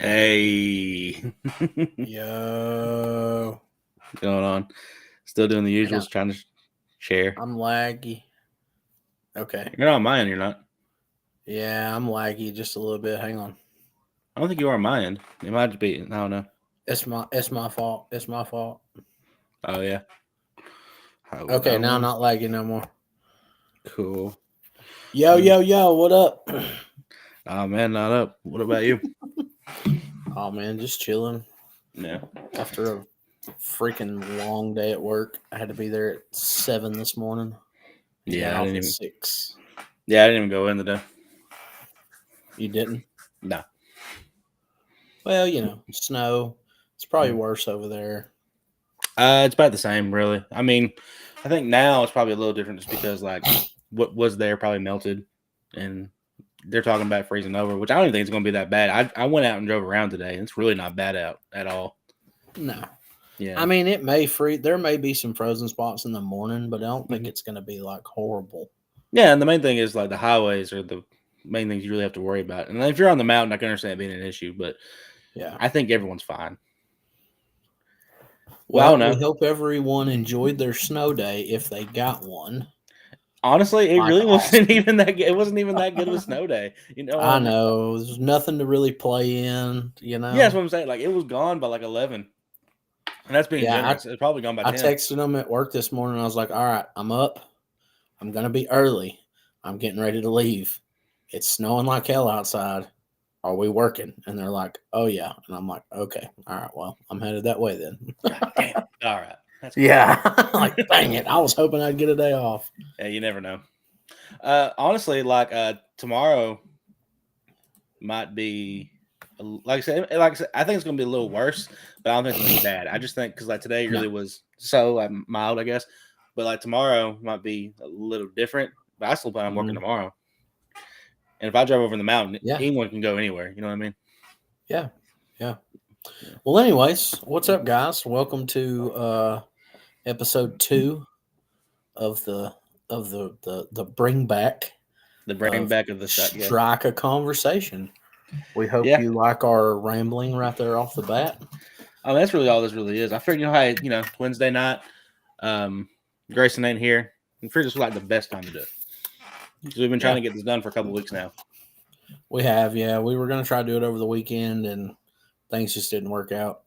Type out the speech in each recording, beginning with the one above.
Hey. Yo. What's going on? Still doing the usuals, trying to share. I'm laggy. Okay. You're not on my end, you're not. Yeah, I'm laggy just a little bit. Hang on. I don't think you are on my end. It might just be, I don't know. It's my fault. It's my fault. Oh, yeah. Okay, now I'm not laggy no more. Cool. Yo, what up? Oh, man, not up. What about you? Oh man, just chilling. Yeah. After a freaking long day at work. I had to be there at 7 this morning. Yeah, Got off at 6. Yeah, I didn't even go in today. You didn't? No. Well, snow. It's probably worse over there. It's about the same, really. I mean, I think now it's probably a little different just because, like, what was there probably melted, and they're talking about freezing over, which I don't even think it's going to be that bad. I went out and drove around today, and it's really not bad out at all. No. Yeah. I mean, it may freeze. There may be some frozen spots in the morning, but I don't think it's going to be like horrible. Yeah, and the main thing is like the highways are the main things you really have to worry about. And if you're on the mountain, I can understand it being an issue, but Yeah. I think everyone's fine. Well, we hope everyone enjoyed their snow day if they got one. Honestly, it really wasn't even that. It wasn't even that good of a snow day. I know there's nothing to really play in. Yeah, that's what I'm saying. Like it was gone by like 11, and that's being generous. It's probably gone by 10. I texted them at work this morning. I was like, "All right, I'm up. I'm gonna be early. I'm getting ready to leave. It's snowing like hell outside. Are we working?" And they're like, "Oh yeah." And I'm like, "Okay, all right. Well, I'm headed that way then." God damn. All right. That's cool. Yeah. Like, dang it. I was hoping I'd get a day off. Yeah, you never know. Honestly, like tomorrow might be like I said, I think it's gonna be a little worse, but I don't think it's gonna be bad. I just think because like today really was so mild, I guess. But like tomorrow might be a little different. But I still plan on working tomorrow. And if I drive over the mountain, anyone can go anywhere. You know what I mean? Yeah. Well, anyways, what's up, guys? Welcome to episode 2 of the bring back. The bring back of the Strike a conversation. We hope you like our rambling right there off the bat. I mean, that's really all this really is. I figured, it's Wednesday night. Grayson ain't here. I figured this was like the best time to do it. Because we've been trying to get this done for a couple weeks now. We have, yeah. We were going to try to do it over the weekend, and things just didn't work out.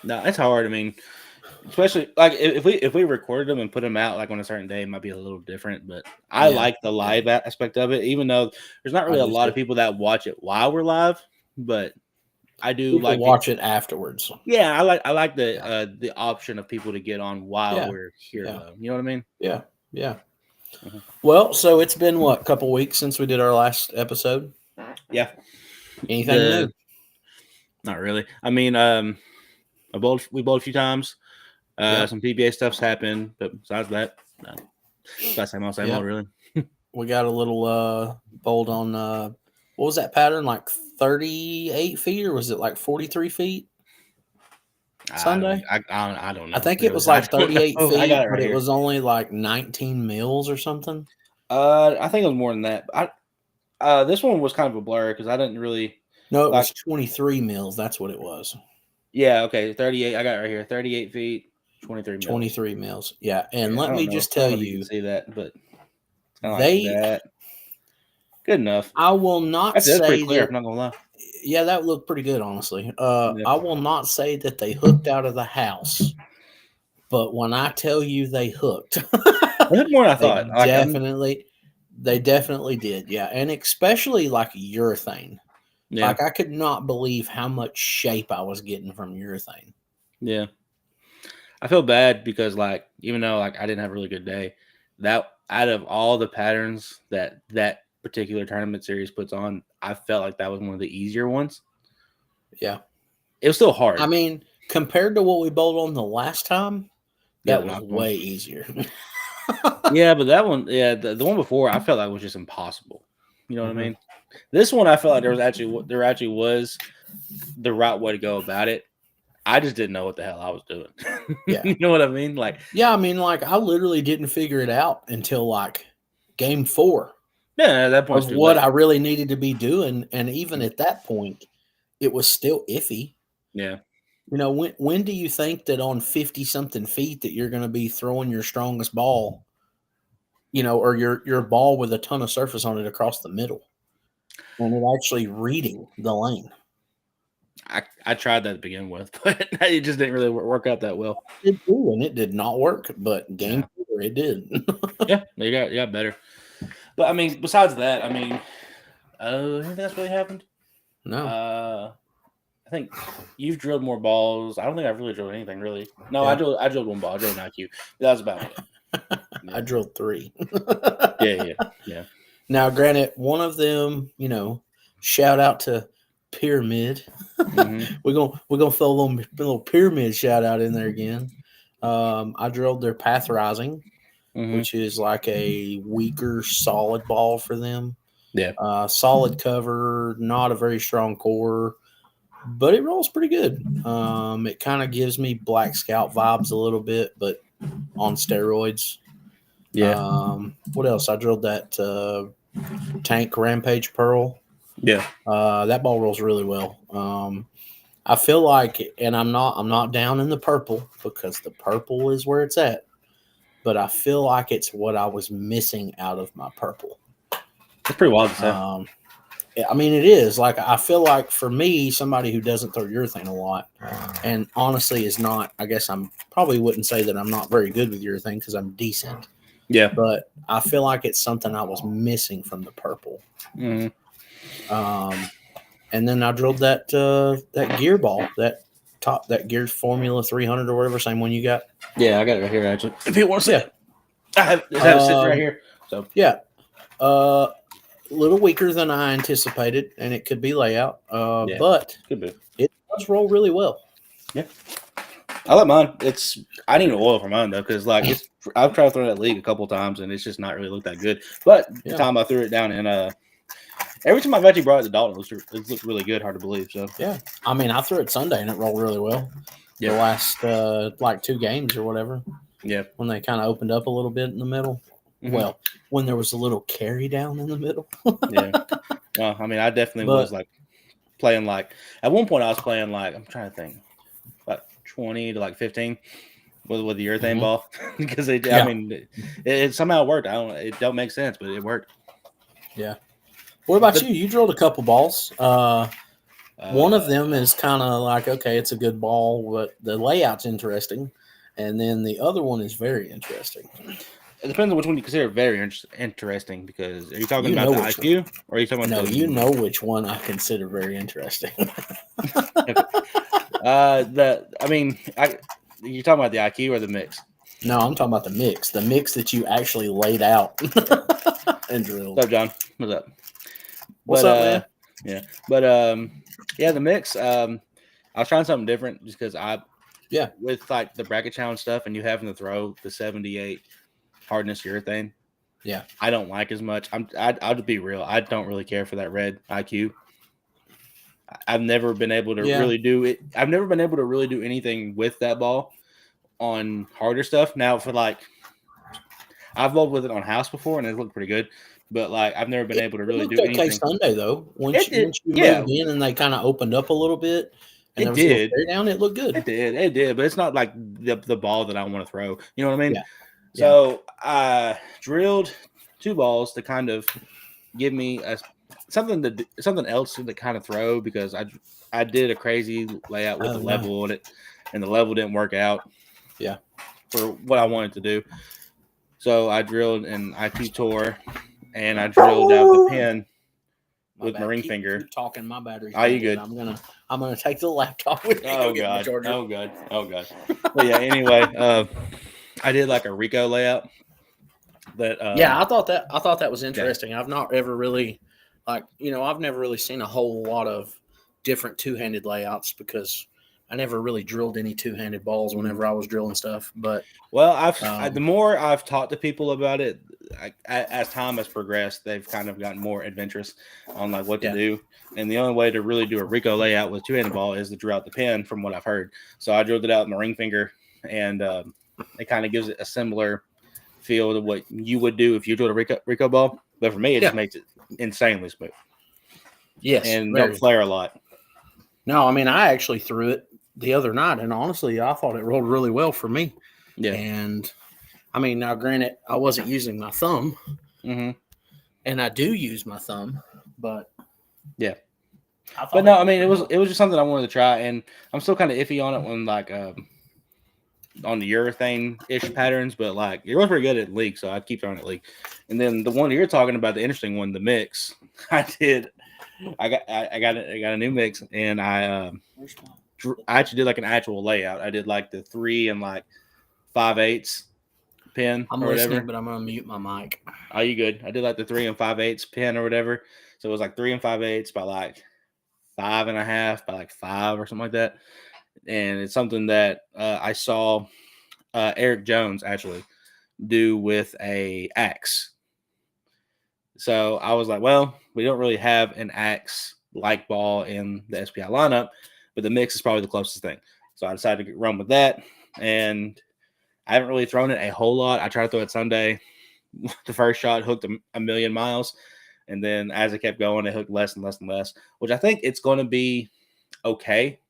No, it's hard. I mean, especially like if we recorded them and put them out like on a certain day, it might be a little different. But I like the live aspect of it, even though there's not really a lot of people that watch it while we're live. But I do like watch it afterwards. Yeah, I like the option of people to get on while we're here. Though. You know what I mean? Yeah. Mm-hmm. Well, so it's been a couple weeks since we did our last episode. Yeah. Anything new? Not really. I mean, we bowled a few times. Some PBA stuff's happened, but besides that, no. Same old, really. We got a little bowled on what was that pattern? Like 38 feet, or was it like 43 feet? Sunday? I don't know. I think it was like 38 feet, but it was only like 19 mils or something. I think it was more than that. This one was kind of a blur because I didn't really. No, it was 23 mils. That's what it was. Yeah. Okay. 38. I got it right here. 38 feet. 23 mils. 23 mils. Yeah. And let me just tell you. See that, but it's kind of like that. Good enough. I will not say that's pretty clear. I'm not gonna lie. Yeah, that looked pretty good, honestly. I will not say that they hooked out of the house, but when I tell you they hooked, I hooked more than I thought. They definitely did. Yeah, and especially like urethane. Yeah. Like I could not believe how much shape I was getting from urethane. Yeah. I feel bad because like even though like I didn't have a really good day, that out of all the patterns that particular tournament series puts on, I felt like that was one of the easier ones. Yeah. It was still hard. I mean, compared to what we bowled on the last time, that was way easier. Yeah, but that one, the one before, I felt like was just impossible. You know what I mean? This one, I felt like there actually was the right way to go about it. I just didn't know what the hell I was doing. Yeah. You know what I mean? Like, yeah, I mean, like I literally didn't figure it out until like game 4. Yeah, at that point, of what I really needed to be doing, and even at that point, it was still iffy. Yeah. You know, when do you think that on 50 something feet that you're going to be throwing your strongest ball, you know, or your ball with a ton of surface on it across the middle and it actually reading the lane? I tried that to begin with, but it just didn't really work out that well. It did, and it did not work, but game Yeah. over, it did. Yeah, you got better. But I mean, besides that, I mean, anything that's really happened? No. I think you've drilled more balls. I don't think I've really drilled anything really. No, Yeah. I drilled one ball. I drilled an IQ. That was about it. I drilled 3. Yeah. Now, granted, one of them, you know, shout out to Pyramid. Mm-hmm. we're gonna throw a little Pyramid shout out in there again. I drilled their Path Rising, Mm-hmm. which is like a weaker, solid ball for them. Yeah. Solid cover, not a very strong core, but it rolls pretty good. It kind of gives me Black Scout vibes a little bit, but on steroids. Yeah. What else? I drilled that Tank Rampage Pearl. Yeah. That ball rolls really well. I feel like, and I'm not down in the purple because the purple is where it's at, but I feel like it's what I was missing out of my purple. That's pretty wild to say. I mean, it is. Like, I feel like for me, somebody who doesn't throw urethane a lot, and honestly is not, I guess I'm probably wouldn't say that I'm not very good with urethane because I'm decent. Yeah. But I feel like it's something I was missing from the purple. Mm-hmm. And then I drilled that gear ball, that Gear Formula 300 or whatever, same one you got. Yeah, I got it right here actually. If you want to see it, I have it sitting right here. So yeah, a little weaker than I anticipated, and it could be layout. But could be. It does roll really well. Yeah, I like mine. I need an oil for mine though, because like I've tried to throw that league a couple times and it's just not really looked that good. But the time I threw it down in every time I've actually brought it to Dalton, it looked really good. Hard to believe. So yeah, I mean, I threw it Sunday and it rolled really well. The last like 2 games or whatever. Yeah, when they kind of opened up a little bit in the middle. Mm-hmm. Well, when there was a little carry down in the middle. Yeah. Well, I mean, I definitely was like playing like at one point I was playing like I'm trying to think like 20 to like 15 with the urethane ball because I mean it somehow worked. It don't make sense, but it worked. Yeah. What about you? You drilled a couple balls. One of them is kind of like, okay, it's a good ball, but the layout's interesting. And then the other one is very interesting. It depends on which one you consider very interesting, because are you talking about the IQ or are you talking about you know which one I consider very interesting. You're talking about the IQ or the mix? No, I'm talking about the mix. The mix that you actually laid out and drilled. What's up, John? What's up? What's up, man? Yeah. But the mix, I was trying something different just because with like the bracket challenge stuff and you having to throw the 78 hardness urethane. Yeah. I don't like as much. I'll just be real. I don't really care for that red IQ. I've never been able to really do it. I've never been able to really do anything with that ball on harder stuff. Now for like, I've bowled with it on house before and it looked pretty good. But like, I've never been able to really do anything. Sunday though, once you moved in and they kind of opened up a little bit, and it did. Down, it looked good. It did, but it's not like the ball that I want to throw. You know what I mean? Yeah. So I drilled 2 balls to kind of give me something else to kind of throw, because I did a crazy layout with the level on it, and the level didn't work out. Yeah. For what I wanted to do, so I drilled an IQ Tour. And I drilled out the pin with my ring finger. Keep talking, my battery. Are you good? I'm gonna take the laptop with me. Oh god. But yeah. Anyway, I did like a Rico layout. I thought that was interesting. Yeah. I've not ever really, I've never really seen a whole lot of different 2-handed layouts because I never really drilled any 2-handed balls whenever I was drilling stuff. But the more I've talked to people about it, as time has progressed, they've kind of gotten more adventurous on like what to do. And the only way to really do a Rico layout with 2-handed ball is to drill out the pin, from what I've heard. So I drilled it out with my ring finger, and it kind of gives it a similar feel to what you would do if you drilled a Rico ball. But for me, it just makes it insanely smooth. Yes, and don't flare a lot. No, I mean, I actually threw it the other night, and honestly, I thought it rolled really well for me. Yeah. And I mean, now granted, I wasn't using my thumb, Mm-hmm. and I do use my thumb, but Yeah. I thought But no, it I mean rolled well. it was just something I wanted to try, and I'm still kind of iffy on it when like on the urethane ish patterns, but like it was pretty good at leak, so I keep throwing it leak. And then the one you're talking about, the interesting one, the mix, I got a new mix, and I actually did like an actual layout. I did like the 3 and like 5/8 pin I'm or listening, whatever. but I'm gonna mute my mic. Are you good? I did like the 3 and 5/8 pin or whatever. So it was like 3 and 5/8 by like 5.5 by like 5 or something like that. And it's something that I saw Eric Jones actually do with a axe. So I was like, well, we don't really have an axe like ball in the SPI lineup, but the mix is probably the closest thing. So I decided to run with that. And I haven't really thrown it a whole lot. I tried to throw it Sunday. The first shot hooked a million miles. And then as it kept going, it hooked less and less and less, which I think it's going to be okay.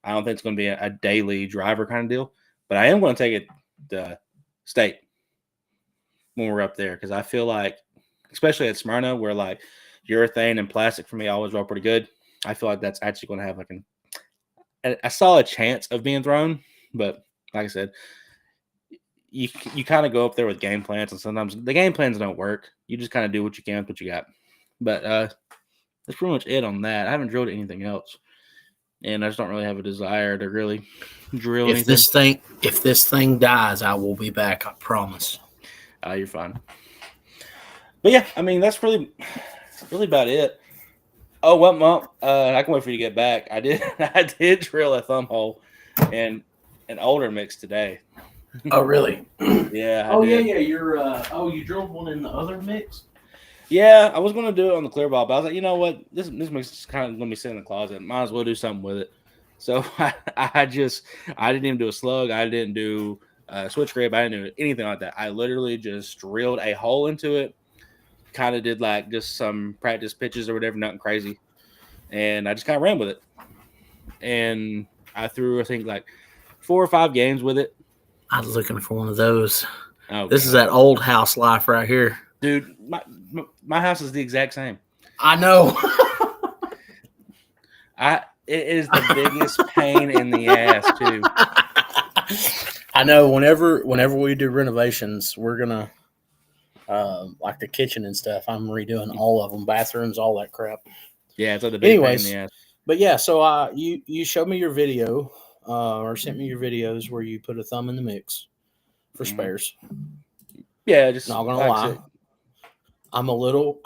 I don't think it's going to be a daily driver kind of deal, but I am going to take it to state when we're up there because I feel like, especially at Smyrna, where like urethane and plastic for me always roll pretty good. I feel like that's actually going to have like a solid chance of being thrown. But like I said, you kind of go up there with game plans, and sometimes the game plans don't work. You just kind of do what you can with what you got. But that's pretty much it on that. I haven't drilled anything else, and I just don't really have a desire to really drill anything. If this thing dies, I will be back. I promise. You're fine. But yeah, I mean that's really about it. Oh well, I can wait for you to get back. I did drill a thumb hole and an older mix today. Oh really? Yeah. I did. yeah. You're you drilled one in the other mix. Yeah, I was gonna do it on the clear ball, but I was like, you know what, this mix is kind of gonna be sitting in the closet. Might as well do something with it. So I didn't even do a slug. I didn't do a switch grip. I didn't do anything like that. I literally just drilled a hole into it. Kind of did like just some practice pitches or whatever, nothing crazy, and I just kind of ran with it. And I threw, I think, like 4 or 5 games with it. I was looking for one of those. Oh, this is that old house life right here, dude. My house is the exact same. I know. It is the biggest pain in the ass too. I know. Whenever we do renovations, we're gonna like the kitchen and stuff. I'm redoing all of them, bathrooms, all that crap. Yeah, it's like the big pain in the ass. But yeah, so you showed me your video or sent me your videos where you put a thumb in the mix for spares. Yeah, just not gonna lie. I'm a little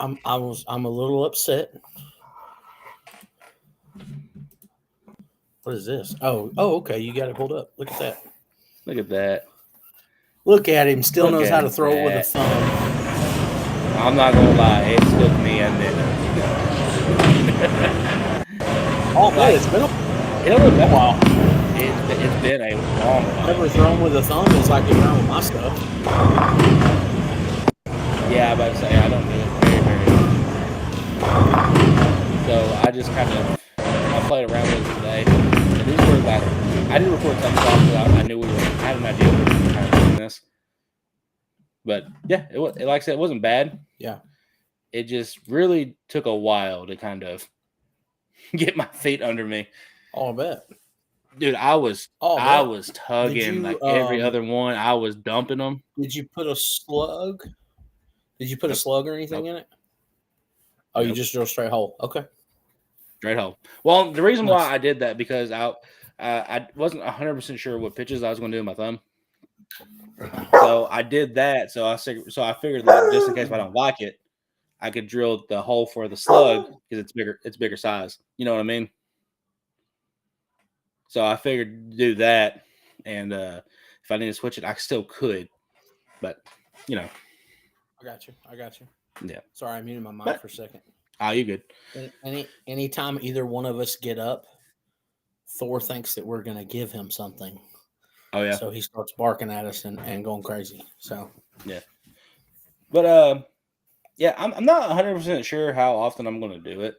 upset. What is this? Oh, okay. You got it pulled up. Look at that. Look at that. Look at him. Still knows how to throw it with a thumb. I'm not gonna lie. It took me a minute. Oh man, it's been a while. It's been a long while. Never thrown with a thumb. It's like you're throwing with my stuff. Yeah, I'm about to say I don't do it very, very often. So I just kind of played around with it today. And these were like I did record some stuff because I knew I had an idea we were kind of doing this. But yeah, like I said, it wasn't bad. Yeah. It just really took a while to kind of get my feet under me. Oh, I bet. Dude, I was tugging like every other one. I was dumping them. Did you put a slug? Did you put a slug or anything in it? Oh, you just drill straight hole. Okay. Straight hole. Well, the reason why I did that because I wasn't 100% sure what pitches I was going to do with my thumb. So I did that. So I figured that just in case if I don't like it, I could drill the hole for the slug because it's bigger. It's bigger size. You know what I mean? So I figured to do that, and if I need to switch it, I still could. But you know, I got you. Yeah. Sorry, I muted my mic for a second. You good? Anytime either one of us get up, Thor thinks that we're going to give him something. Oh yeah. So he starts barking at us and going crazy. So yeah. But yeah, I'm not 100% sure how often I'm going to do it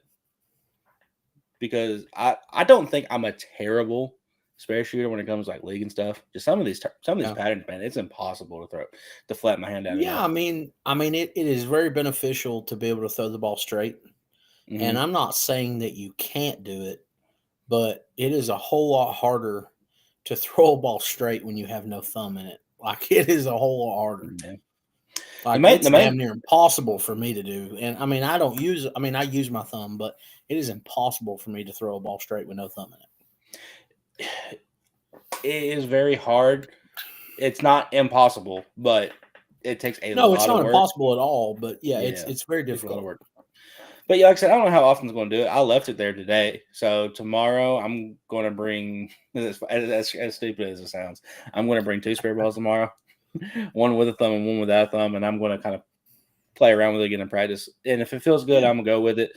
because I don't think I'm a terrible spare shooter when it comes to like league and stuff. Just some of these Yeah. patterns, man, it's impossible to flatten my hand out. Yeah, I mean, it is very beneficial to be able to throw the ball straight. Mm-hmm. And I'm not saying that you can't do it, but it is a whole lot harder to throw a ball straight when you have no thumb in it. Like, it is a whole lot harder. Yeah. Like, it's damn near impossible for me to do. And I mean, I use my thumb, but it is impossible for me to throw a ball straight with no thumb in it. It is very hard. It's not impossible, but it takes a lot of work. No, it's not impossible at all, but yeah, it's very difficult. Work. But yeah, like I said, I don't know how often I'm going to do it. I left it there today. So tomorrow I'm going to bring, as stupid as it sounds, I'm going to bring 2 spare balls tomorrow. One with a thumb and one without a thumb. And I'm going to kind of play around with it again in practice. And if it feels good, I'm going to go with it.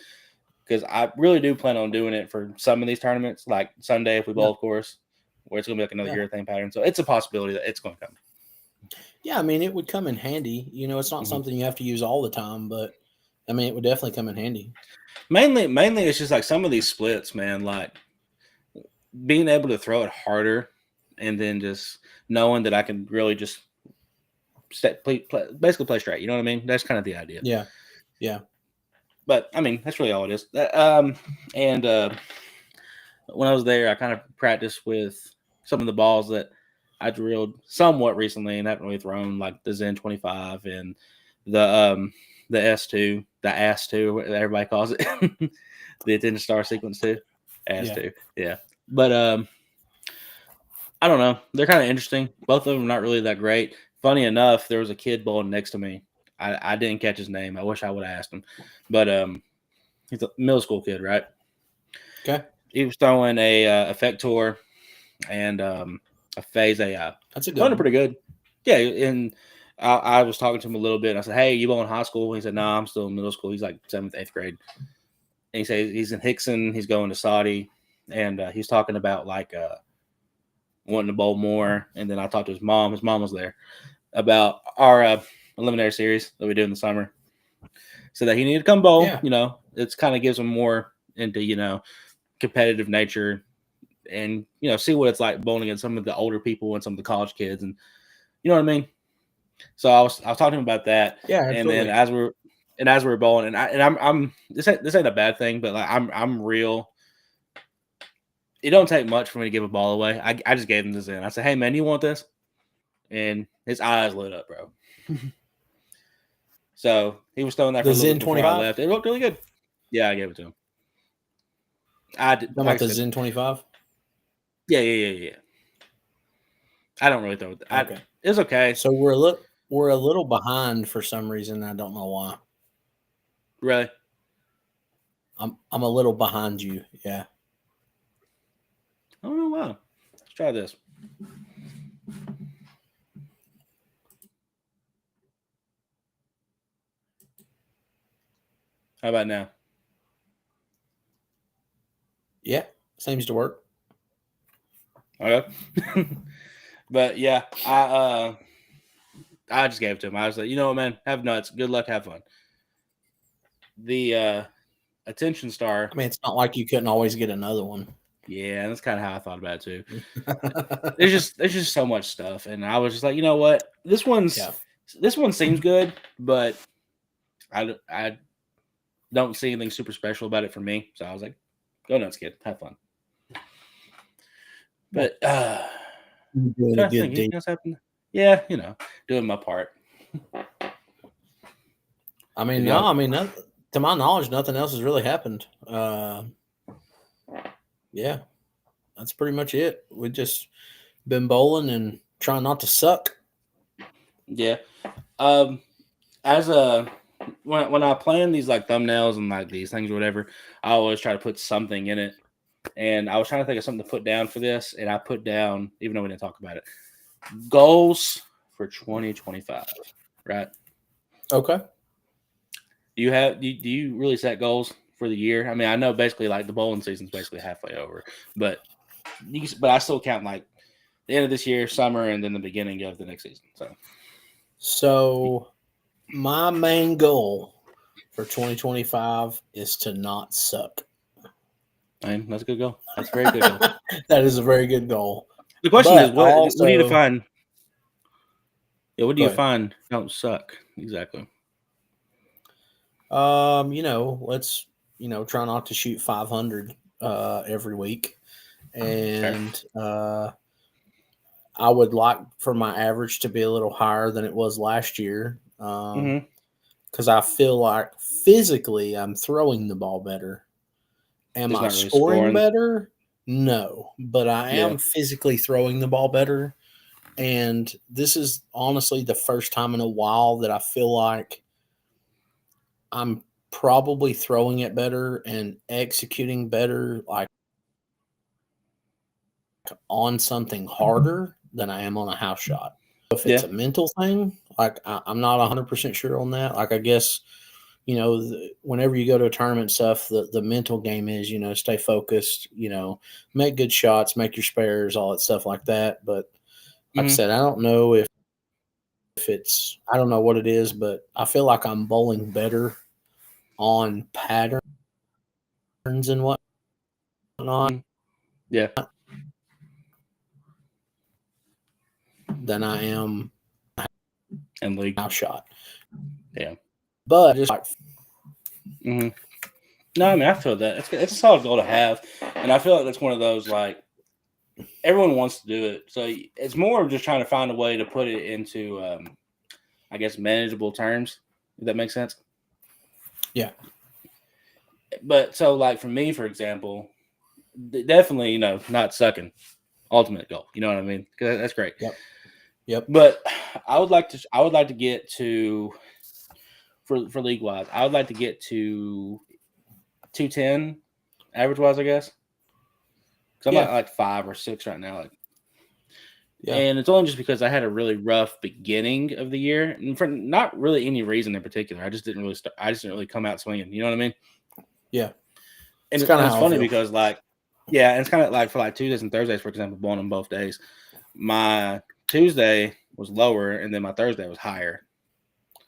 Because I really do plan on doing it for some of these tournaments, like Sunday if we bowl, of course, where it's going to be like another urethane pattern. So it's a possibility that it's going to come. Yeah, I mean, it would come in handy. You know, it's not something you have to use all the time, but I mean, it would definitely come in handy. Mainly, it's just like some of these splits, man, like being able to throw it harder and then just knowing that I can really just basically play straight. You know what I mean? That's kind of the idea. Yeah. Yeah. But I mean, that's really all it is. And when I was there, I kind of practiced with some of the balls that I drilled somewhat recently and haven't really thrown, like the Zen 25 and the S2, the AS2, what everybody calls it, the Attention Star Sequence 2, AS2, yeah. But I don't know, they're kind of interesting. Both of them are not really that great. Funny enough, there was a kid bowling next to me. I didn't catch his name. I wish I would have asked him, but he's a middle school kid, right? Okay. He was throwing a Effector and a Phase AI. That's a good one. Pretty good. Yeah, and I was talking to him a little bit. And I said, "Hey, you bowling high school?" He said, "No, I'm still in middle school." He's like 7th, 8th grade. And he said he's in Hickson. He's going to Saudi, and he's talking about like wanting to bowl more. And then I talked to his mom. His mom was there about our eliminator series that we do in the summer. So that he needed to come bowl. Yeah. You know, it's kind of gives him more into competitive nature. And see what it's like bowling against some of the older people and some of the college kids, and you know what I mean. So I was talking to him about that, yeah. Absolutely. And then as we were bowling, and I'm this ain't a bad thing, but like I'm real. It don't take much for me to give a ball away. I just gave him this in. I said, "Hey man, you want this?" And his eyes lit up, bro. So he was throwing that for the Zen 25. Left. It looked really good. Yeah, I gave it to him. I did. About the Zen 25. Yeah. I don't really throw it. Okay. It's okay. So we're a little behind for some reason. I don't know why. Really? I'm a little behind you. Yeah. I don't know why. Let's try this. How about now? Yeah, seems to work. Okay. But yeah, I just gave it to him. I was like, you know what, man, have nuts. Good luck, have fun. The Attention Star. I mean, it's not like you couldn't always get another one. Yeah, that's kind of how I thought about it too. there's just so much stuff, and I was just like, you know what, this one seems good, but I don't see anything super special about it for me. So I was like, go nuts, kid, have fun. But yeah, doing my part. I mean, to my knowledge, nothing else has really happened. Yeah, that's pretty much it. We've just been bowling and trying not to suck. Yeah. When I plan these like thumbnails and like these things or whatever, I always try to put something in it. And I was trying to think of something to put down for this, and I put down, even though we didn't talk about it, goals for 2025, right? Okay. Do you really set goals for the year? I mean, I know basically like the bowling season's basically halfway over, but I still count like the end of this year, summer, and then the beginning of the next season. So my main goal for 2025 is to not suck. That's a good goal. That's a very good goal. That is a very good goal. The question But is, what also, do you define? Yeah, what do Go you ahead. find don't suck exactly? Let's try not to shoot 500 every week, and I would like for my average to be a little higher than it was last year, because I feel like physically I'm throwing the ball better. Am Just I not really scoring scoring. better? No, but I am physically throwing the ball better. And this is honestly the first time in a while that I feel like I'm probably throwing it better and executing better, like on something harder than I am on a house shot. If it's a mental thing, like I'm not 100% sure on that. Like I guess, whenever you go to a tournament stuff, the mental game is, stay focused, make good shots, make your spares, all that stuff like that. But like I said, I don't know if it's, I don't know what it is, but I feel like I'm bowling better on patterns and whatnot. Yeah. Than I am And league house shot. Yeah. But just like, No, I mean, I feel that it's a solid goal to have, and I feel like that's one of those, like, everyone wants to do it, so it's more of just trying to find a way to put it into, I guess, manageable terms. If that makes sense. Yeah. But so, like, for me, for example, definitely, not sucking, ultimate goal. You know what I mean? 'Cause that's great. Yep. But I would like to get to, for league wise, I would like to get to 210 average wise, I guess. Because I'm at like 5 or 6 right now. And it's only just because I had a really rough beginning of the year, and for not really any reason in particular. I just didn't really come out swinging. You know what I mean? Yeah. And it's funny because, and it's kind of like for like Tuesdays and Thursdays, for example, bowling on both days. My Tuesday was lower, and then my Thursday was higher.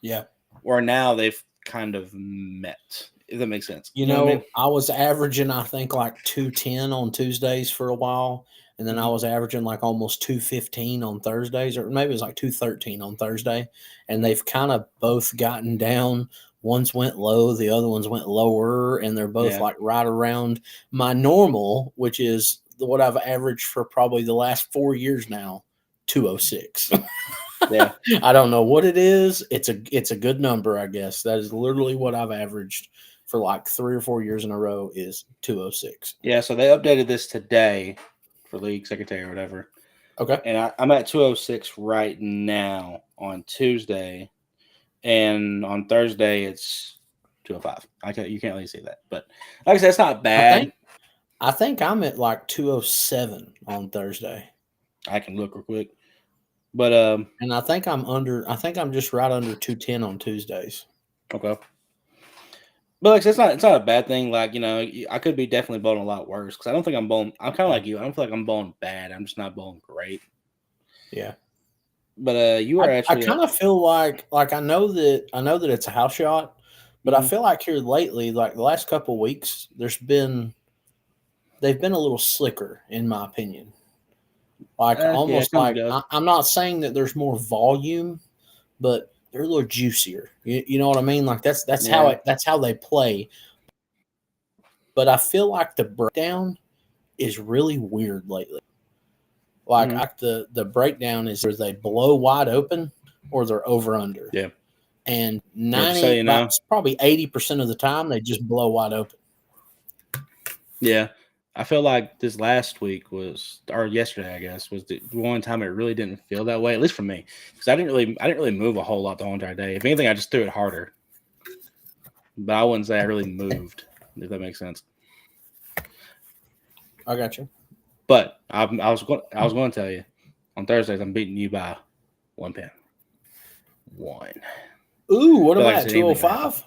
Yeah. Or now they've kind of met. If that makes sense. You know what I mean? I was averaging, I think, like 210 on Tuesdays for a while. And then I was averaging like almost 215 on Thursdays, or maybe it was like 213 on Thursday. And they've kind of both gotten down. One's went low, the other one's went lower, and they're both like right around my normal, which is what I've averaged for probably the last 4 years now, 206. Yeah. I don't know what it is. It's a good number, I guess. That is literally what I've averaged for like 3 or 4 years in a row is 206. Yeah, so they updated this today for league secretary or whatever. Okay. And I'm at 206 right now on Tuesday. And on Thursday it's 205. You can't really see that. But like I said, it's not bad. I think I'm at like 207 on Thursday. I can look real quick. But and I think I'm just right under 210 on Tuesdays. Okay. But like I said, it's not a bad thing. Like, I could be definitely bowling a lot worse because I don't think I'm bowling. I'm kind of like you. I don't feel like I'm bowling bad. I'm just not bowling great. Yeah. But you are actually. I kind of feel like I know that it's a house shot, but I feel like here lately, like the last couple of weeks, they've been a little slicker, in my opinion. Like almost like I'm not saying that there's more volume, but they're a little juicier. You know what I mean? Like that's how they play. But I feel like the breakdown is really weird lately. Like the breakdown is either they blow wide open or they're over under. Yeah. And probably 80% of the time they just blow wide open. Yeah. I feel like this last week or yesterday, I guess, was the one time it really didn't feel that way, at least for me, because I didn't really move a whole lot the whole entire day. If anything, I just threw it harder, but I wouldn't say I really moved, if that makes sense. I got you. But I was going to tell you on Thursdays I'm beating you by 1 pin. 1. Ooh, what about 205?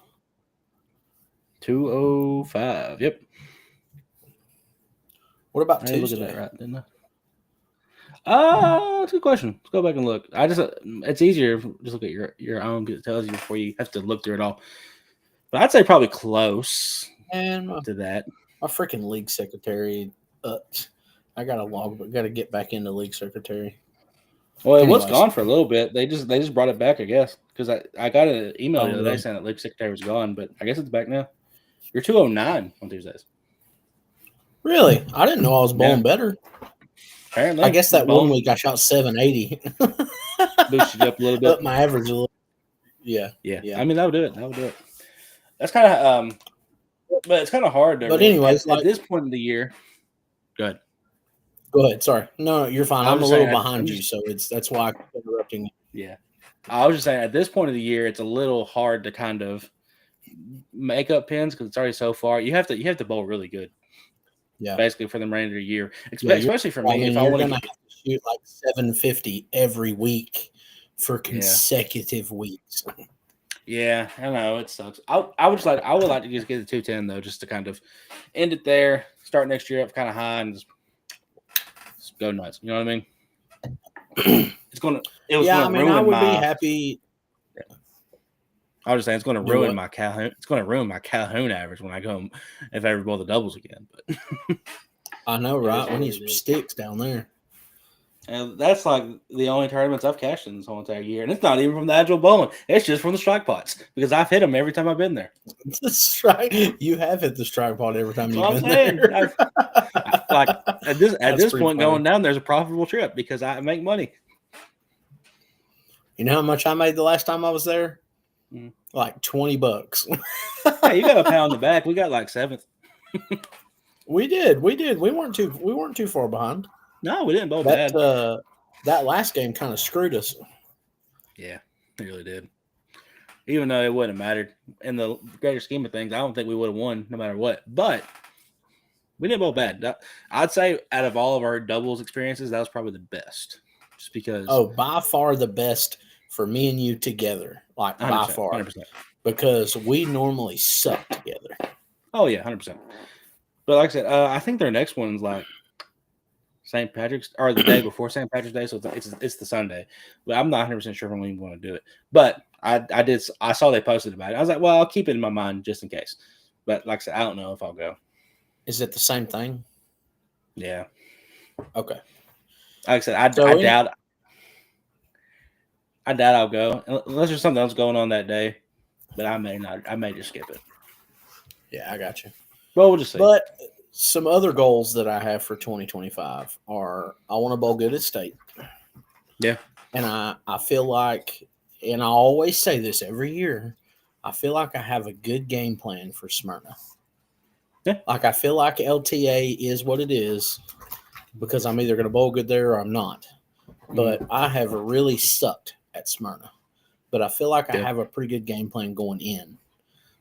205. Yep. What about Tuesday? Look at that right, didn't I? That's a good question. Let's go back and look. It's easier if you just look at your own because it tells you before you have to look through it all. But I'd say probably close to that. My freaking league secretary. I got to log, but got to get back into league secretary. Well, it was Anyways. gone for a little bit. They just brought it back, I guess, because I got an email Oh, the other day really? saying that league secretary was gone, but I guess it's back now. You're 209 on Tuesdays. Really? I didn't know I was bowling better. Apparently, I guess that bowling one week I shot 780. boosted you up a little bit. Up my average a little. Yeah. Yeah. I mean, that would do it. That would do it. That's kind of but it's kind of hard to. But anyways, at this point in the year, go ahead. Go ahead. Sorry. No, you're fine. I'm a little behind you, so that's why I'm interrupting. Yeah. I was just saying, at this point of the year, it's a little hard to kind of make up pins because it's already so far. You have to bowl really good. Yeah. Basically for the remainder of the year, especially for me. If I want to shoot like 750 every week for consecutive weeks. Yeah, I know it sucks. I would like to just get the 210 though, just to kind of end it there. Start next year up kind of high and just go nuts. You know what I mean? I would be happy. Yeah. I was just saying it's going to ruin my Calhoun. It's going to ruin my Calhoun average when I go if I ever bowl the doubles again. But I know, right? We need some sticks down there. And that's like the only tournaments I've cashed in this whole entire year, and it's not even from the agile bowling. It's just from the strike pots because I've hit them every time I've been there. You have hit the strike pot every time you've been there. Like at this point, going down there's a profitable trip because I make money. You know how much I made the last time I was there? Like $20. Hey, you got a pat on the back. We got like 7th. We did. We weren't too far behind. No, we didn't bowl bad. That last game kind of screwed us. Yeah, it really did. Even though it wouldn't have mattered in the greater scheme of things, I don't think we would have won no matter what. But we didn't bowl bad. I'd say out of all of our doubles experiences, that was probably the best. Just because. Oh, by far the best for me and you together. Like by far. 100%. Because we normally suck together. Oh, yeah, 100%. But like I said, I think their next one's like St. Patrick's or the day before St. Patrick's Day, so it's the Sunday. But I'm not 100% sure if I'm even going to do it. But I saw they posted about it. I was like, well, I'll keep it in my mind just in case. But like I said, I don't know if I'll go. Is it the same thing? Yeah. Okay. Like I said, I doubt I'll go unless there's something else going on that day. But I may not. I may just skip it. Yeah, I got you. Well, we'll just see. But some other goals that I have for 2025 are I want to bowl good at state. Yeah. And I feel like, and I always say this every year, I feel like I have a good game plan for Smyrna. Yeah. Like I feel like LTA is what it is because I'm either going to bowl good there or I'm not. But I have really sucked at Smyrna. But I feel like I have a pretty good game plan going in.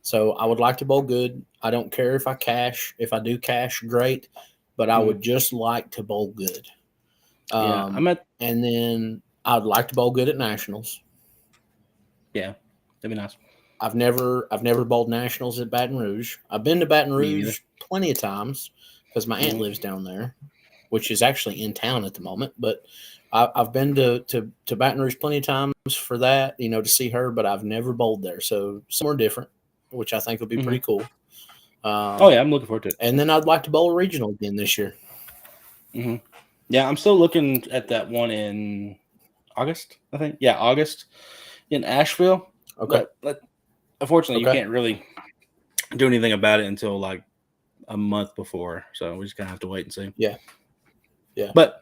So I would like to bowl good. I don't care if I cash. If I do cash, great. But I would just like to bowl good. And then I'd like to bowl good at nationals. Yeah, that'd be nice. I've never bowled nationals at Baton Rouge. I've been to Baton Rouge plenty of times because my aunt lives down there, which is actually in town at the moment. But I've been to Baton Rouge plenty of times for that, to see her. But I've never bowled there, so somewhere different, which I think would be pretty cool. I'm looking forward to it. And then I'd like to bowl a regional again this year. Mm-hmm. Yeah, I'm still looking at that one in August, I think. Yeah, August in Asheville. Okay. But unfortunately, you can't really do anything about it until like a month before. So we just kind of have to wait and see. Yeah. Yeah. But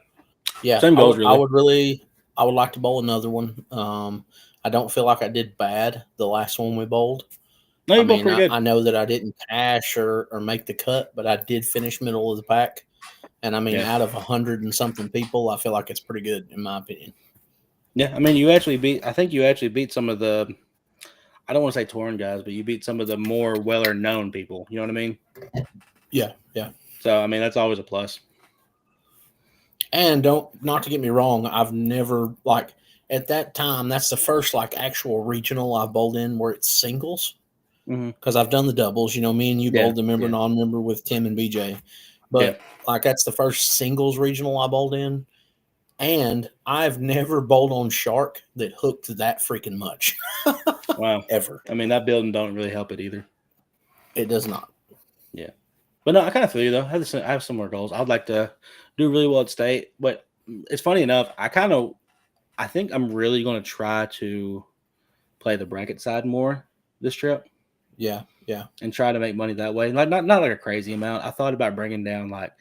same goals, really. I would like to bowl another one. I don't feel like I did bad the last one we bowled. No, you bowled pretty good. I know that I didn't cash or make the cut, but I did finish middle of the pack. And out of 100 and something people, I feel like it's pretty good in my opinion. Yeah, I think you actually beat some of the, I don't want to say torn guys, but you beat some of the more known people. You know what I mean? Yeah, yeah. So, that's always a plus. And not to get me wrong, I've never, at that time, that's the first, actual regional I've bowled in where it's singles. Because I've done the doubles. Me and you bowled the member, non-member with Tim and BJ. But, that's the first singles regional I bowled in. And I've never bowled on shark that hooked that freaking much. Wow. Ever. That building don't really help it either. It does not. Yeah. But no, I kind of feel you though. I have similar goals. I'd like to do really well at state, but it's funny enough. I think I'm really going to try to play the bracket side more this trip Yeah, yeah, and try to make money that way. Like not like a crazy amount. I thought about bringing down like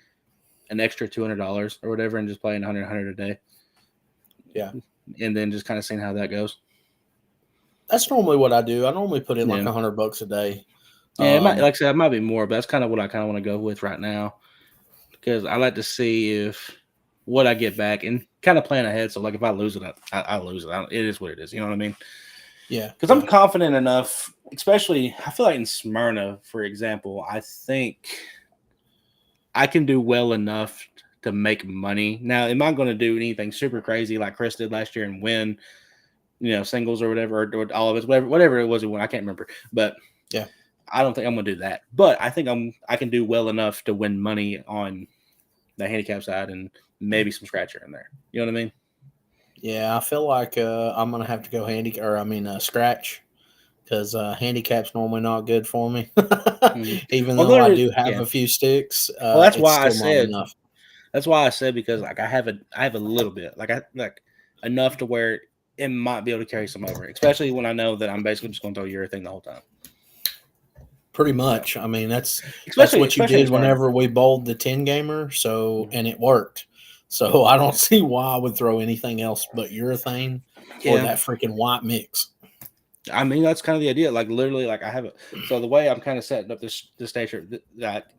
an extra $200 or whatever and just playing 100 a day. yeah. And then just kind of seeing how that goes. That's normally what I do. I normally put in like Yeah. $100 a day. Yeah, it might, like I said, it might be more, but that's kind of what I kind of want to go with right now because I like to see if what I get back and kind of plan ahead. So, like, if I lose it, I lose it. It is what it is. You know what I mean? Yeah. Because I'm confident enough, especially I feel like in Smyrna, for example, I think I can do well enough to make money. Now, am I going to do anything super crazy like Chris did last year and win, singles or whatever, or all of it, whatever it was he won? I can't remember, but yeah. I don't think I'm going to do that, but I think I can do well enough to win money on the handicap side and maybe some scratcher in there. You know what I mean? Yeah, I feel like I'm gonna have to go scratch because handicap's normally not good for me. Even Well, though I do have yeah. a few sticks, Well, that's it's why I still not said. enough. That's why I said because like I have a little bit like enough to where it might be able to carry some over, especially when I know that I'm basically just going to throw urethane the whole time. Pretty much. I mean, that's Especially what you especially in did Smyrna. whenever we bowled the 10 gamer. So, and it worked. So I don't see why I would throw anything else but urethane or Yeah. that freaking white mix. I mean, that's kind of the idea. Like literally, like I have it. So the way I'm kind of setting up this station that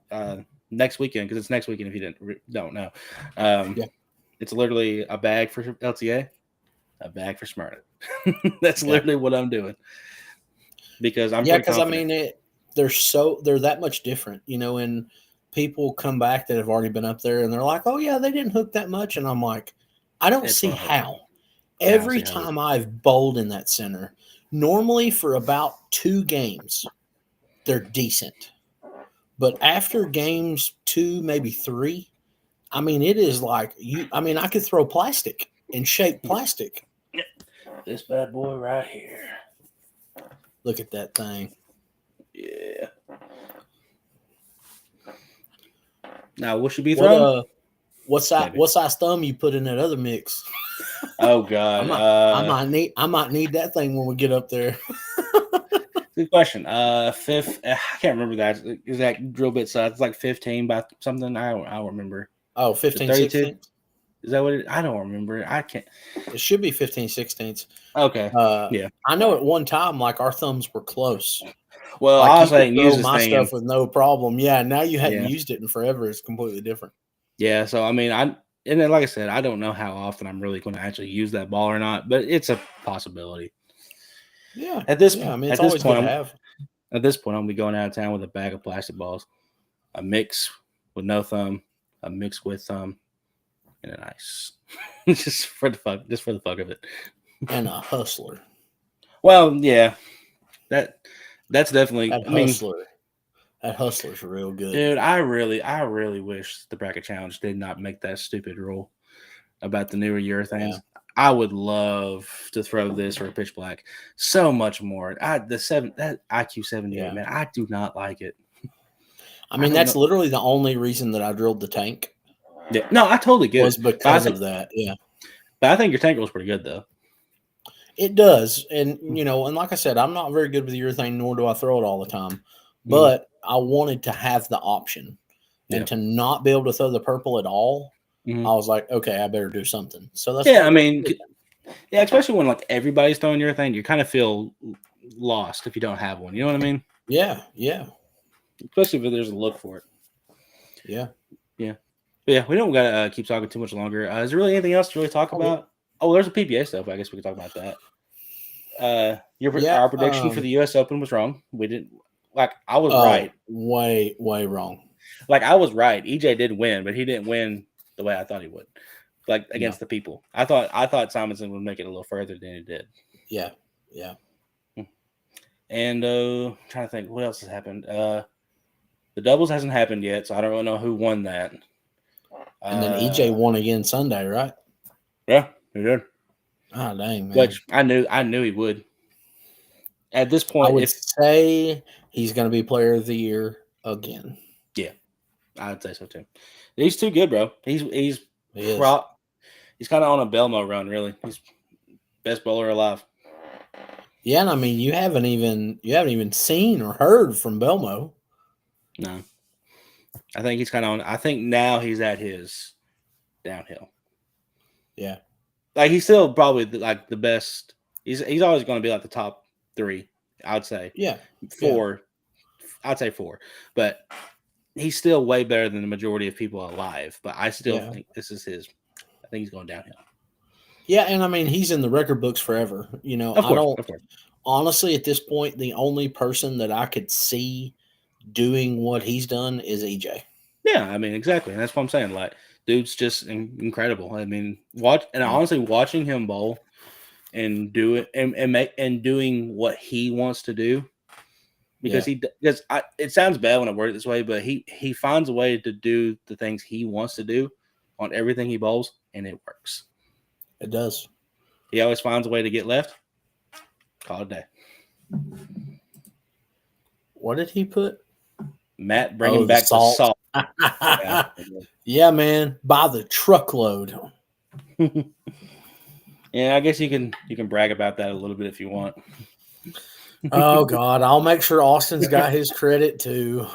next weekend, because it's next weekend if you don't know, Yeah. it's literally a bag for LTA, a bag for Smyrna. That's Yeah. literally what I'm doing because I'm because I confident. mean they're that much different, and people come back that have already been up there and they're like, oh yeah, they didn't hook that much, and I'm like, I don't It's see gonna hook. how. Yeah, I don't Every see how time I've bowled in that center, normally for about 2 games, they're decent. But after games 2, maybe 3, I mean, it is like I could throw plastic and shape plastic. this bad boy right here. Look at that thing. Yeah. Now, what should be thrown? What size thumb you put in that other mix? Oh God. I might need that thing when we get up there. Good question. Fifth. I can't remember that exact drill bit size. It's like 15 by something. I don't remember. Oh, 15, 16. Is that what it? I don't remember. I can't. It should be 15, 16. Okay. Yeah. I know at one time, like our thumbs were close. Well, Like honestly, I you didn't could use throw this my thing. stuff with no problem. Yeah, now you hadn't Yeah. used it in forever. It's completely different. Yeah. So I mean, and then like I said, I don't know how often I'm really going to actually use that ball or not, but it's a possibility. Yeah. At this I mean, it's at this always point, good to have. At this point, I'm gonna be going out of town with a bag of plastic balls, a mix with no thumb, a mix with thumb, and an ice, just for the fuck of it. And a hustler. Well, yeah, that's definitely. That hustler. That hustler's real good, dude. I really wish the bracket challenge did not make that stupid rule about the newer urethanes. Yeah. I would love to throw this or a pitch black so much more. That IQ 78, man, I do not like it. I mean, that's literally the only reason that I drilled the tank. Yeah, no, I totally get was it. because of that. Yeah, but I think your tank roll's pretty good though. It does, and and like I said, I'm not very good with urethane, nor do I throw it all the time. But I wanted to have the option, and to not be able to throw the purple at all. I was like, okay, I better do something. So that's I mean, yeah, especially when like everybody's throwing urethane, you kind of feel lost if you don't have one. You know what I mean? Yeah. Especially if there's a look for it. Yeah. But yeah, we don't gotta keep talking too much longer. Is there really anything else to really talk about? Oh, there's a PBA stuff. I guess we can talk about that. Our prediction for the U.S. Open was wrong. We didn't I was right. Way wrong. I was right. EJ did win, but he didn't win the way I thought he would. Against the people. I thought Simonson would make it a little further than he did. Yeah. And trying to think what else has happened. The doubles hasn't happened yet, so I don't really know who won that. And then EJ won again Sunday, right? Yeah, he did. Oh dang, man! Which I knew he would. At this point, I would say he's going to be Player of the Year again. Yeah, I'd say so too. He's too good, bro. He's He is. he's kind of on a Belmo run, really. He's best bowler alive. Yeah, and I mean you haven't even seen or heard from Belmo. No, I think he's kind of on. I think now he's at his downhill. Yeah, Like he's still probably like the best. He's always going to be like the top 3. I'd say yeah, 4. I'd say 4, but he's still way better than the majority of people alive. But I still think this is his. I think he's going downhill. Yeah, and I mean he's in the record books forever. You know, Of course. Honestly at this point the only person that I could see doing what he's done is EJ. Yeah, I mean exactly, and that's what I'm saying. Like, dude's just incredible. I mean, honestly watching him bowl and do it and doing what he wants to do. Because it sounds bad when I word it this way, but he finds a way to do the things he wants to do on everything he bowls, and it works. It does. He always finds a way to get left. Call it a day. What did he put? Matt bringing back the salt. Yeah, man, by the truckload. Yeah, I guess you can brag about that a little bit if you want. Oh God, I'll make sure Austin's got his credit too.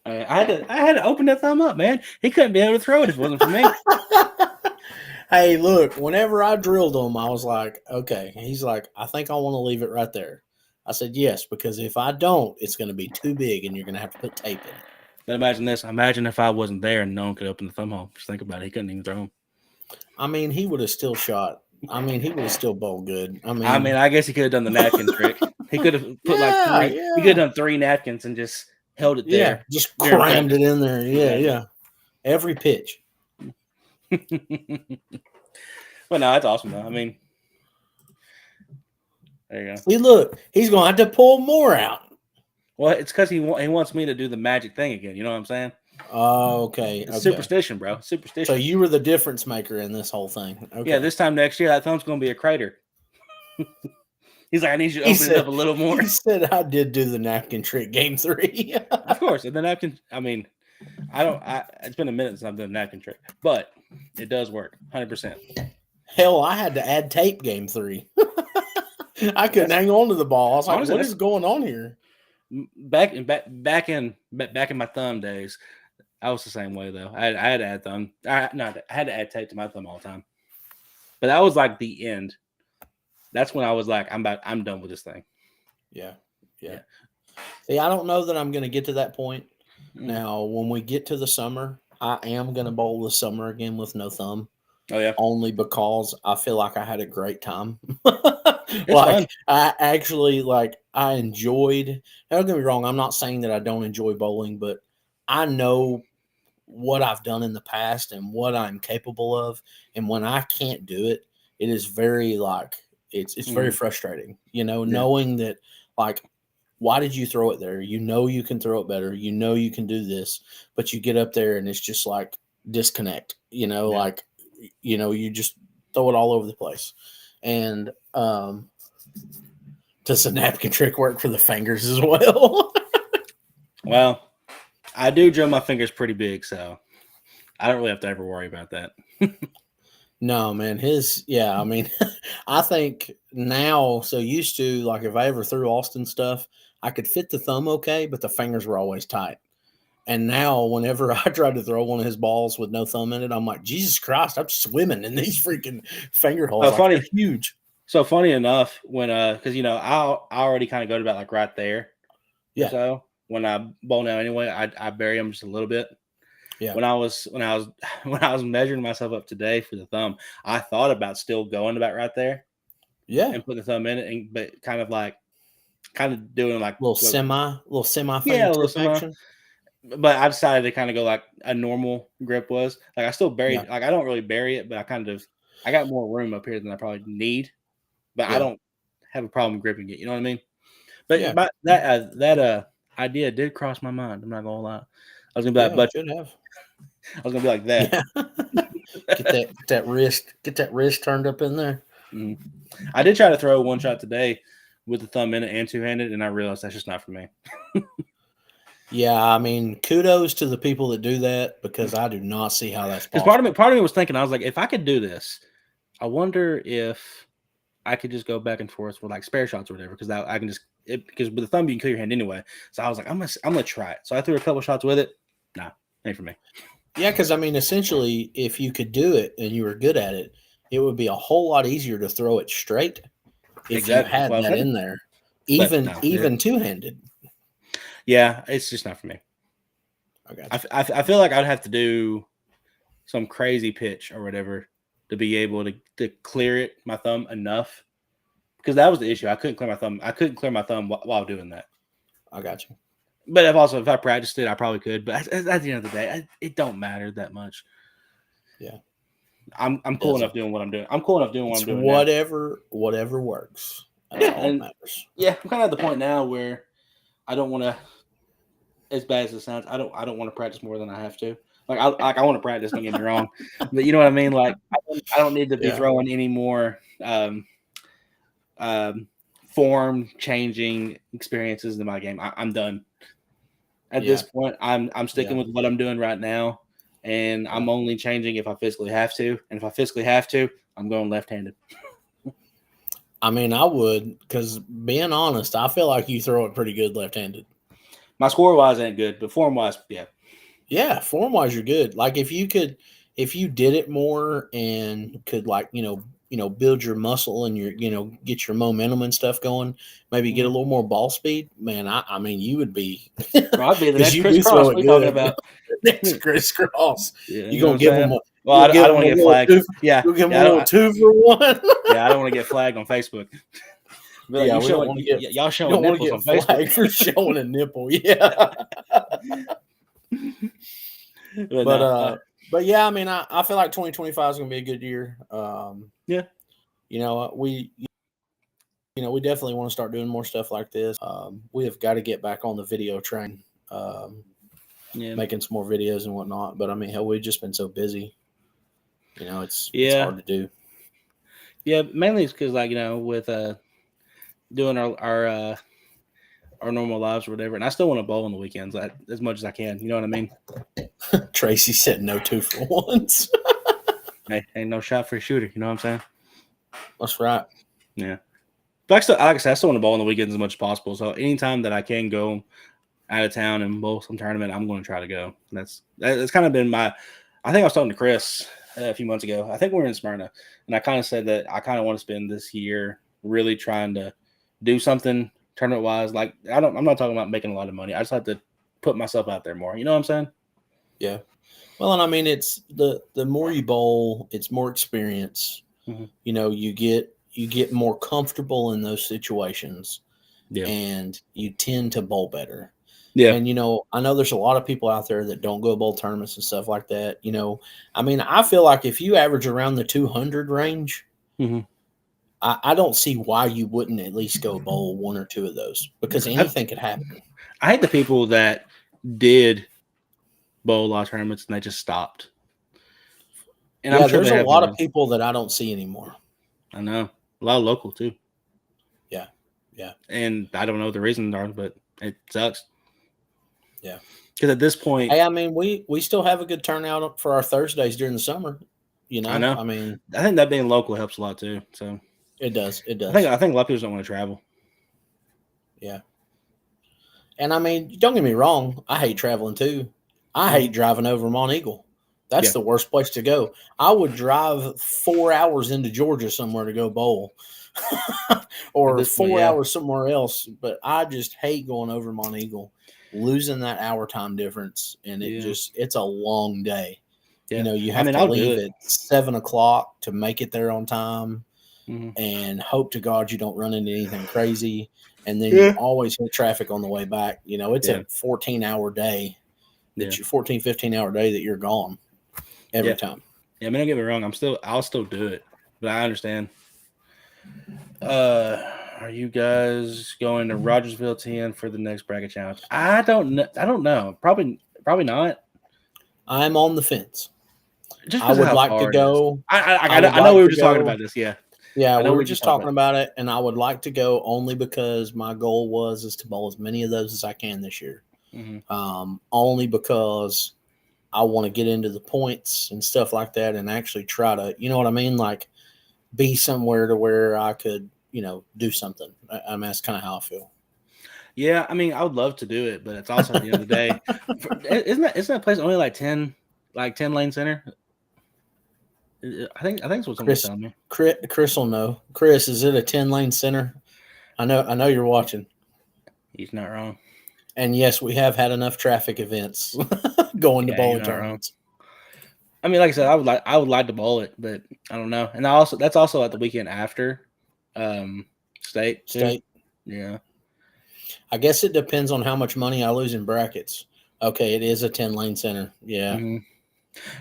I had to open that thumb up, man. He couldn't be able to throw it if it wasn't for me. Hey, look, whenever I drilled him, I was like, okay. He's like, I think I want to leave it right there. I said, yes, because if I don't, it's going to be too big and you're going to have to put tape in it. But imagine this. Imagine if I wasn't there and no one could open the thumb hole. Just think about it. He couldn't even throw him. I mean, he would have still shot. I mean, he would have still bowled good. I mean, I guess he could have done the napkin trick. He could have put like 3. He could have done 3 napkins and just held it there. Yeah, just crammed it in there. Yeah. Every pitch. Well, no, that's awesome though. I mean, there you go. See, look, he's going to have to pull more out. Well, it's because he wants me to do the magic thing again. You know what I'm saying? Oh, okay. It's superstition, bro. Superstition. So you were the difference maker in this whole thing. Okay. Yeah, this time next year, that thumb's going to be a crater. He's like, I need you to open it up a little more. He said, I did do the napkin trick game 3. Of course. And the napkin, I mean, it's been a minute since I've done a napkin trick, but it does work 100%. Hell, I had to add tape game 3. I couldn't hang on to the ball. I was like, honestly, what is going on here? Back in my thumb days, I was the same way though. I had to add thumb. I had to add tape to my thumb all the time. But that was like the end. That's when I was like, I'm done with this thing. Yeah. See, I don't know that I'm going to get to that point. Now, when we get to the summer, I am going to bowl the summer again with no thumb. Oh yeah. Only because I feel like I had a great time. Like I actually I enjoyed. Don't get me wrong. I'm not saying that I don't enjoy bowling, but I know what I've done in the past and what I'm capable of. And when I can't do it, it is very it's very frustrating. You know, knowing that why did you throw it there? You know you can throw it better. You know you can do this, but you get up there and it's just like disconnect. You know, you just throw it all over the place. And does the napkin trick work for the fingers as well? Well, I do drill my fingers pretty big, so I don't really have to ever worry about that. No, man. I mean, I think now, so used to, if I ever threw Austin stuff, I could fit the thumb okay, but the fingers were always tight. And now, whenever I try to throw one of his balls with no thumb in it, I'm like, Jesus Christ, I'm swimming in these freaking finger holes. Funny, they're huge. So funny enough, when because I already kind of go to about right there. Yeah. So when I bowl now anyway, I bury them just a little bit. Yeah. When I was measuring myself up today for the thumb, I thought about still going about right there. Yeah. And putting the thumb in it, but kind of doing little semi action. But I decided to kind of go like a normal grip was. I still bury it. I don't really bury it, but I got more room up here than I probably need. But I don't have a problem gripping it. You know what I mean? But that idea did cross my mind. I'm not gonna lie. I was gonna be like, I was gonna be like that. Yeah. Get that wrist turned up in there. Mm-hmm. I did try to throw one shot today with the thumb in it and two-handed, and I realized that's just not for me. Yeah, I mean, kudos to the people that do that because I do not see how that's Because possible. part of me was thinking, I was like, if I could do this, I wonder if I could just go back and forth with like spare shots or whatever. Because I can just because with the thumb you can kill your hand anyway. So I was like, I'm gonna try it. So I threw a couple shots with it. Nah, ain't for me. Yeah, because I mean, essentially, if you could do it and you were good at it, it would be a whole lot easier to throw it straight if you Exactly. That's had what I was that thinking. in there, But even no, even two handed. yeah, it's just not for me. I got you. I feel like I'd have to do some crazy pitch or whatever to be able to clear it my thumb enough because that was the issue. I couldn't clear my thumb. I couldn't clear my thumb while doing that. I got you. But if I practiced it, I probably could. But at the end of the day, it don't matter that much. Yeah, I'm cool enough doing what I'm doing. I'm cool enough doing what it's I'm doing. whatever works. That's all that matters. Yeah, I'm kind of at the point now where I don't want to. As bad as it sounds, I don't want to practice more than I have to. Like I want to practice. Don't get me wrong, but you know what I mean. Like I don't need to be throwing any more form changing experiences in my game. I'm done. At this point, I'm sticking with what I'm doing right now, and I'm only changing if I physically have to. And if I physically have to, I'm going left-handed. I mean, I would because being honest, I feel like you throw it pretty good left-handed. My score wise ain't good, but form wise, yeah. Yeah, form wise, you're good. Like if you did it more and could like build your muscle and your get your momentum and stuff going, maybe get a little more ball speed. Man, I mean, you would be. I'd be the next Chris Cross. What are you talking about? Next Chris Cross. Yeah, you gonna give him? Well, I don't want to get flagged. Yeah, you'll give him a little 2-for-1. Yeah, I don't want to get flagged on Facebook. Like, yeah, y'all showing nipples on Facebook for showing a nipple. Yeah. But yeah, I mean, I feel like 2025 is going to be a good year. Yeah. We definitely want to start doing more stuff like this. We have got to get back on the video train, making some more videos and whatnot. But I mean, hell, we've just been so busy. It's hard to do. Yeah, mainly it's because with doing our normal lives or whatever, and I still want to bowl on the weekends as much as I can. You know what I mean? Tracy said no 2-for-1s. Hey, ain't no shot for a shooter. You know what I'm saying? That's right. Yeah. But like I said, I still want to bowl on the weekends as much as possible. So anytime that I can go out of town and bowl some tournament, I'm going to try to go. That's kind of been my. I think I was talking to Chris a few months ago. I think we were in Smyrna, and I kind of said that I kind of want to spend this year really trying to do something tournament wise. Like I'm not talking about making a lot of money. I just have to put myself out there more. You know what I'm saying? Yeah. Well, and I mean, it's the more you bowl, it's more experience. Mm-hmm. You get more comfortable in those situations, and you tend to bowl better. Yeah. And I know there's a lot of people out there that don't go bowl tournaments and stuff like that. I mean, I feel like if you average around the 200 range, I don't see why you wouldn't at least go bowl one or two of those because anything could happen. I hate the people that did bowl a lot of tournaments and they just stopped. And I'm sure there's a lot of people that I don't see anymore. I know. A lot of local too. Yeah. Yeah. And I don't know what the reasons are, but it sucks. Yeah. Because at this point, hey, I mean, we still have a good turnout for our Thursdays during the summer. I know. I mean, I think that being local helps a lot too. So it does. It does. I think a lot of people don't want to travel. Yeah. And I mean, don't get me wrong. I hate traveling too. I hate driving over Mont Eagle. That's the worst place to go. I would drive 4 hours into Georgia somewhere to go bowl or 4 hours somewhere else. But I just hate going over Mont Eagle, losing that hour time difference. And it's a long day. Yeah. You have to leave at 7:00 to make it there on time and hope to God you don't run into anything crazy. And then you always hit traffic on the way back. It's a 14-hour day. That you 14, 15-hour day that you're gone every time. Yeah, I mean, don't get me wrong. I'll still do it, but I understand. Are you guys going to Rogersville 10 for the next bracket challenge? I don't know. Probably not. I'm on the fence. Just I would like to go. I know we were just talking about this. Yeah. Yeah, we were just talking about it, and I would like to go only because my goal is to bowl as many of those as I can this year. only because I want to get into the points and stuff like that and actually try to, you know what I mean? Like be somewhere to where I could, do something. I mean, that's kind of how I feel. Yeah, I mean, I would love to do it, but it's also at the end of the day, isn't that place only like 10 lane center? I think it's what someone was telling me. Chris will know. Chris, is it a 10-lane center? I know you're watching. He's not wrong. And yes, we have had enough traffic events going to bowling tournaments. I mean, like I said, I would like to bowl it, but I don't know. And that's also at the weekend after state. State. Yeah. I guess it depends on how much money I lose in brackets. Okay, it is a 10-lane center. Yeah. Mm-hmm.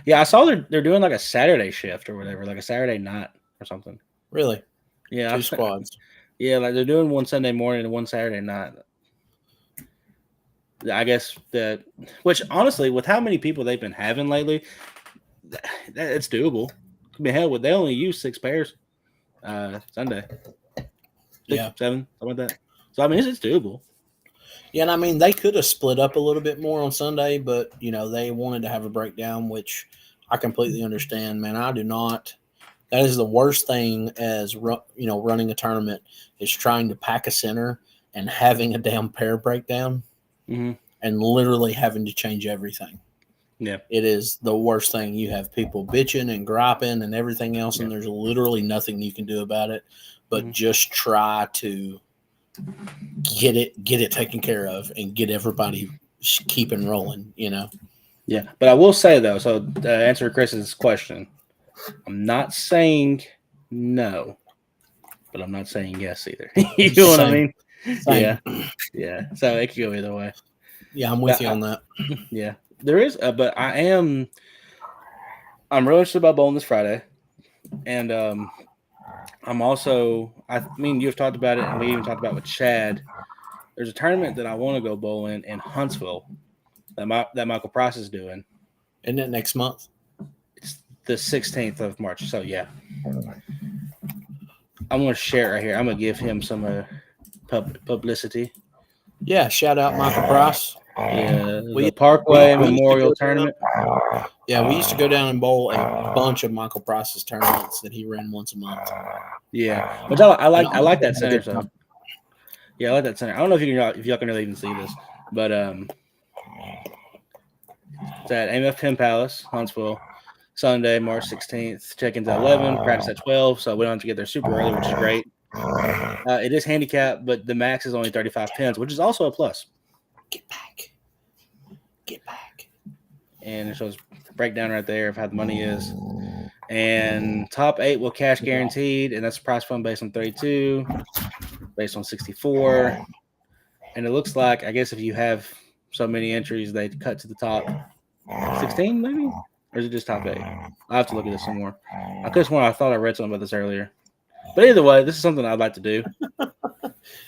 Yeah, I saw they're doing like a Saturday shift or whatever, like a Saturday night or something. Really? Yeah. 2 squads. Yeah, like they're doing one Sunday morning and one Saturday night. I guess which honestly, with how many people they've been having lately, it's doable. I mean, hell, they only use 6 pairs Sunday. 6, 7, something like that. So I mean, it's doable. Yeah, and I mean, they could have split up a little bit more on Sunday, but they wanted to have a breakdown, which I completely understand. Man, I do not. That is the worst thing as running a tournament is trying to pack a center and having a damn pair breakdown and literally having to change everything. Yeah, it is the worst thing. You have people bitching and griping and everything else, and there's literally nothing you can do about it, but just try to get it taken care of and get everybody keeping rolling. Yeah, but I will say though, so to answer Chris's question, I'm not saying no, but I'm not saying yes either. You know what I mean? Same. Yeah. So it could go either way. Yeah, I'm with you on that. Yeah, there is, but I'm really interested about bowling this Friday, and I'm also. I mean, you've talked about it, and we even talked about it with Chad. There's a tournament that I want to go bowling in Huntsville that Michael Price is doing. Isn't it next month? It's the 16th of March. So yeah, I'm gonna share it right here. I'm gonna give him some publicity. Yeah, shout out Michael Price. Yeah, the Parkway Memorial Tournament. Yeah, we used to go down and bowl a bunch of Michael Price's tournaments that he ran once a month. Yeah, but I like that center. So yeah, I like that center. I don't know if y'all can really even see this, but it's at AMF Penn Palace, Huntsville, Sunday, March 16th. Check-in's at 11, practice at 12, so we don't have to get there super early, which is great. It is handicapped, but the max is only 35 pins, which is also a plus. Get back. And it shows breakdown right there of how the money is. And top 8 will cash guaranteed, and that's prize fund based on 32, based on 64. And it looks like, I guess if you have so many entries, they cut to the top 16 maybe? Or is it just top 8? I'll have to look at this some more. I could have sworn I thought I read something about this earlier. But either way, this is something I'd like to do.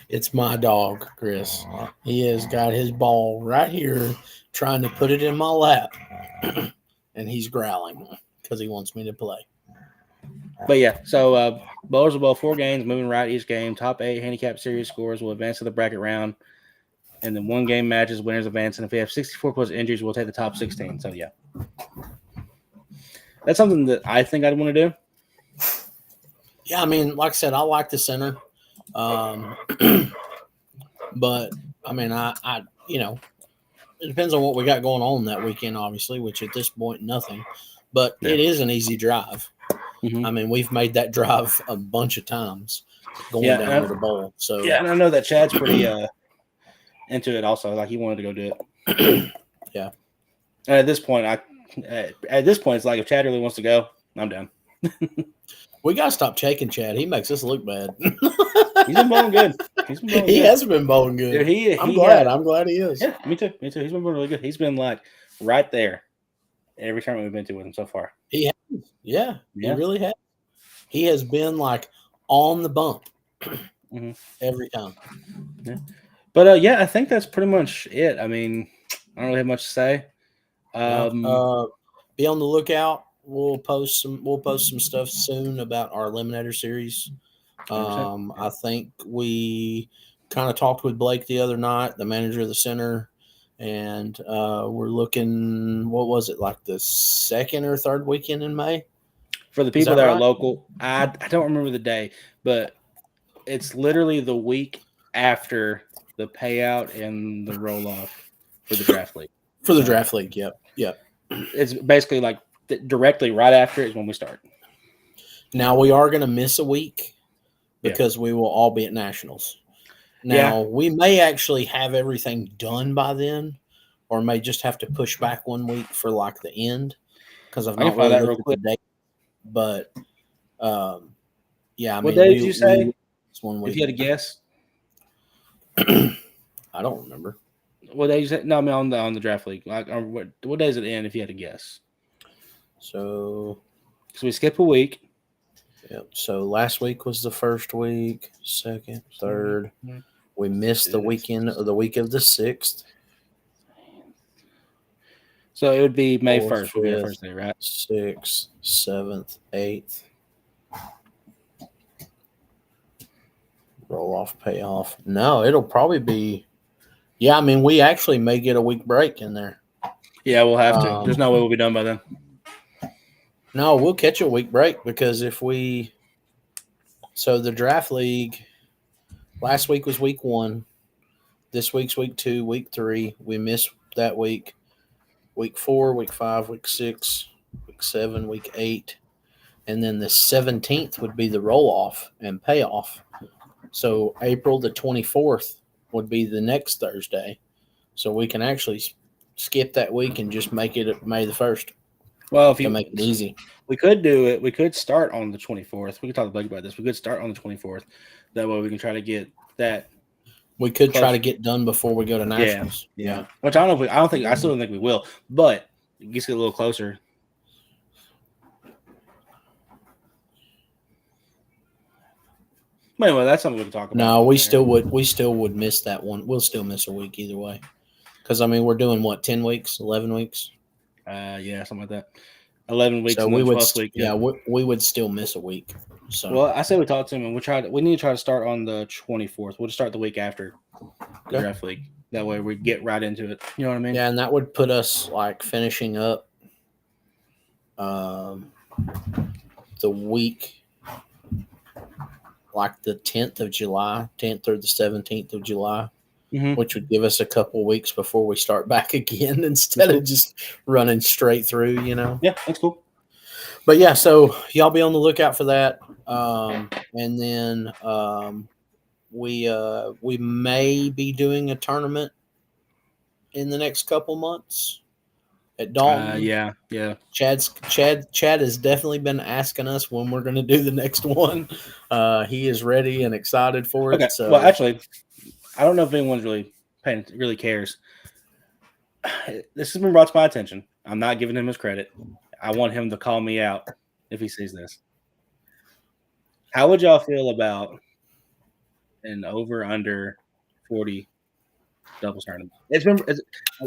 It's my dog, Chris. He has got his ball right here trying to put it in my lap. And he's growling because he wants me to play. But yeah, so bowlers will bowl 4 games, moving right each game. Top 8 handicap series scores will advance to the bracket round. And then 1 game matches, winners advance. And if we have 64 plus injuries, we'll take the top 16. So yeah. That's something that I think I'd want to do. Yeah, I mean, like I said, I like the center. But I mean, I it depends on what we got going on that weekend, obviously, which at this point, nothing. But it is an easy drive. I mean, we've made that drive a bunch of times going down to the bowl. So yeah, and I know that Chad's pretty into it also. Like he wanted to go do it. Yeah. And at this point, it's like if Chad really wants to go, I'm down. We gotta stop shaking Chad. He makes us look bad. He's been bowling good. He has been bowling good. Dude, I'm glad he is. Yeah, me too. He's been bowling really good. He's been like right there every tournament we've been to with him so far. He has. Yeah, he really has. He has been like on the bump every time. Yeah. But yeah, I think that's pretty much it. I mean, I don't really have much to say. Be on the lookout. We'll post some stuff soon about our Eliminator series. I think we kind of talked with Blake the other night, the manager of the center, and we're looking. What was it, like the second or third weekend in May? For the Is people that that are right? local, I don't remember the day, but it's literally the week after the payout and the roll off for the draft league. For the So draft league. Yep. it's basically like directly right after is when we start. Now we are going to miss a week Yeah. because we will all be at nationals. Yeah. Now we may actually have everything done by then, or may just have to push back 1 week for like the end because I've I can not find really that real looked at the quick. date. But yeah, I What mean, day did you say? it's 1 If week. you had a guess, I don't remember. what day you say? No, I mean on the draft league. Like, or what day does it end? If you had a guess, So so we skip a week. yep. So last week was the first week, second, third. We missed the weekend of the week of the 6th. So it would be May 4th, 1st would be our 5th, first day, right? 6th, 7th, 8th. Roll off, payoff. No, it'll probably be. Yeah, I mean, we actually may get a week break in there. Yeah, we'll have to. There's no way we'll be done by then. No, we'll catch a week break because if we. So the draft league, last week was week 1. This week's week 2, week 3. We missed that week. Week 4, week 5, week 6, week 7, week 8. And then the 17th would be the roll off and payoff. So April the 24th would be the next Thursday. So we can actually skip that week and just make it May the 1st Well, if to you make it easy. we could do it. We could start on the 24th. We could talk to Blake about this. We could start on the 24th. That way we can try to get that. We could Close. try to get done before we go to nationals. Yeah. Which I don't know if I still don't think we will, but it gets a little closer. But anyway, that's something we can talk about. No, we still would miss that one. We'll still miss a week either way. Because I mean, we're doing what, 10 weeks, 11 weeks? Yeah, something like that. 11 weeks. So and we then would, 12th week. we would still miss a week. So Well, I say we talk to him, and we need to try to start on the 24th. We'll just start the week after the Okay. draft league. That way we get right into it. You know what I mean? yeah, and that would put us like finishing up the week like the 10th of July, 10th or the 17th of July, Mhm. which would give us a couple weeks before we start back again instead of just running straight through, you know. Yeah, that's cool. But yeah, so y'all be on the lookout for that. And then we may be doing a tournament in the next couple months at Dalton. Yeah. Chad has definitely been asking us when we're going to do the next one. He is ready and excited for it. Okay. So, Well, actually, I don't know if anyone's really cares. This has been brought to my attention. I'm not giving him his credit. I want him to call me out if he sees this. How would y'all feel about an over/under 40 doubles tournament?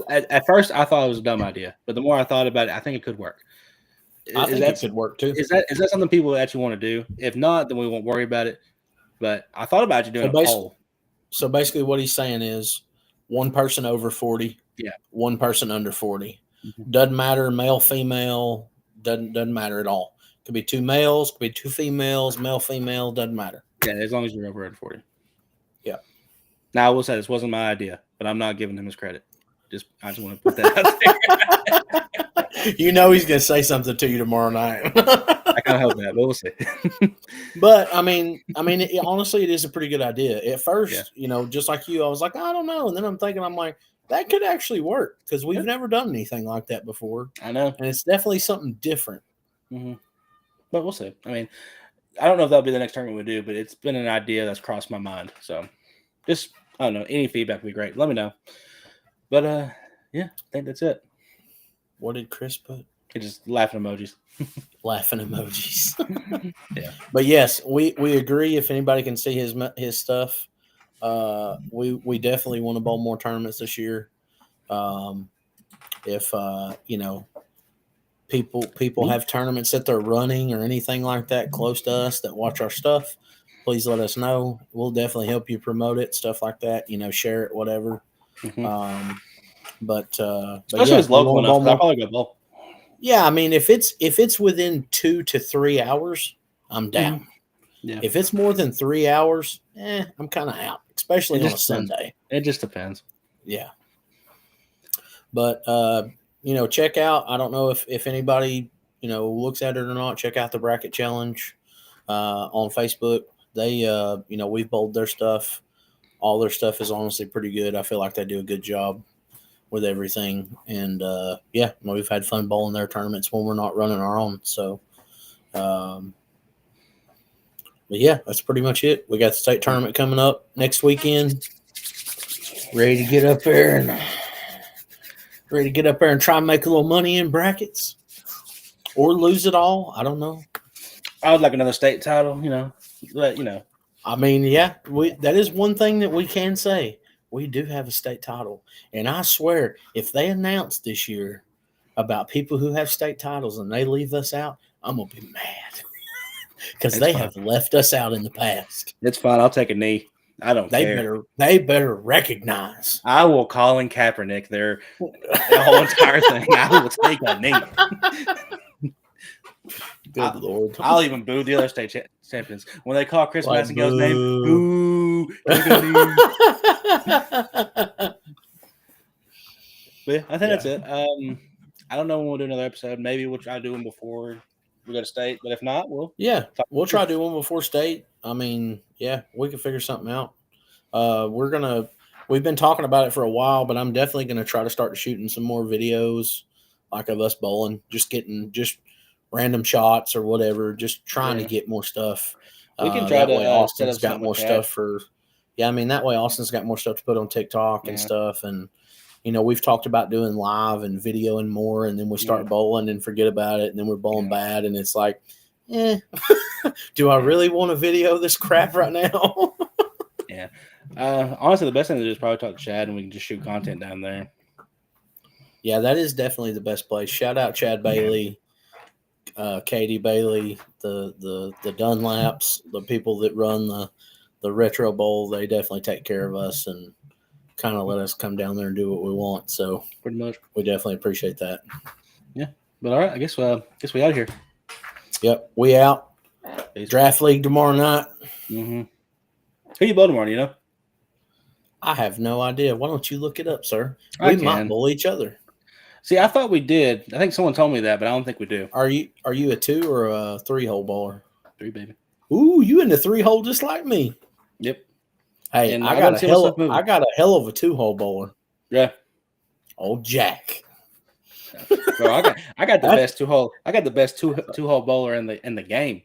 At first I thought it was a dumb idea, but the more I thought about it, I think it could work. I think it could work too. Is that something people actually want to do? If not, then we won't worry about it. But I thought about you doing a poll. So basically, what he's saying is one person over 40, one person under 40. Mm-hmm. Doesn't matter, male, female, doesn't matter at all. Could be 2 males, could be 2 females, male, female, doesn't matter. Yeah, as long as you're over 40. Yeah. Now I will say this wasn't my idea, but I'm not giving him his credit. I just want to put that out there. You know he's going to say something to you tomorrow night. I kind of hope that, but we'll see. But I mean, honestly, it is a pretty good idea. At first, just like you, I was like, I don't know, and then I'm like, that could actually work because we've never done anything like that before. I know, and it's definitely something different. Mm-hmm. But we'll see. I mean, I don't know if that'll be the next tournament we do, but it's been an idea that's crossed my mind. So, just I don't know. Any feedback would be great. Let me know. But yeah, I think that's it. What did Chris put? He just laughing emojis. Laughing emojis. Yeah. But yes, we agree. If anybody can see his stuff, we definitely want to bowl more tournaments this year. If people have tournaments that they're running or anything like that close to us that watch our stuff, please let us know. We'll definitely help you promote it, stuff like that. Share it, whatever. Mm-hmm. But Especially yeah, if it's local we wanna enough. bowl I'll more. probably go bowl. Yeah, I mean, if it's within 2 to 3 hours, I'm down. Yeah. If it's more than 3 hours, I'm kind of out, especially on a just depends. Sunday. It just depends. Yeah. But check out. I don't know if anybody looks at it or not. Check out the bracket challenge on Facebook. They we've bowled their stuff. All their stuff is honestly pretty good. I feel like they do a good job with everything. And we've had fun bowling their tournaments when we're not running our own. So, but yeah, that's pretty much it. We got the state tournament coming up next weekend. Ready to get up there and try and make a little money in brackets, or lose it all. I don't know. I would like another state title, but I mean, yeah, that is one thing that we can say. We do have a state title, and I swear, if they announce this year about people who have state titles and they leave us out, I'm gonna be mad because they have left us out in the past. It's fine. I'll take a knee. I don't care. They better recognize. I will call in Kaepernick the whole entire thing. I will take a knee. Good Lord. I'll even boo the other state champions. When they call Chris Massenhill's name, boo. Take a knee. But yeah, I think that's it. I don't know when we'll do another episode. Maybe we'll try to do one before we go to state. But if not, we'll try to do one before state. I mean, yeah, we can figure something out. We've been talking about it for a while, but I'm definitely gonna try to start shooting some more videos like of us bowling, just getting random shots or whatever, just trying to get more stuff. We can try that to way Austin's got more like stuff that way Austin's got more stuff to put on TikTok and stuff. And we've talked about doing live and video and more, and then we start bowling and forget about it, and then we're bowling bad, and it's like, do I really want to video this crap right now? Yeah. Honestly, the best thing to do is probably talk to Chad, and we can just shoot content down there. Yeah, that is definitely the best place. Shout out Chad Bailey, Katie Bailey, the Dunlaps, the people that run the Retro Bowl. They definitely take care of us and kind of let us come down there and do what we want. So pretty much, we definitely appreciate that. Yeah, but all right, I guess we out of here. Yep, we out. Peace. Draft league tomorrow night. Mm-hmm. Who you bowl tomorrow? I have no idea. Why don't you look it up, sir? We might bowl each other. See, I thought we did. I think someone told me that, but I don't think we do. Are you a 2 or a 3-hole bowler? 3, baby. Ooh, you in the 3-hole just like me. Yep. Hey, and I got a hell of a 2-hole bowler. Yeah. Old Jack. Bro, I got the best 2-hole. I got the best 2-hole bowler in the game.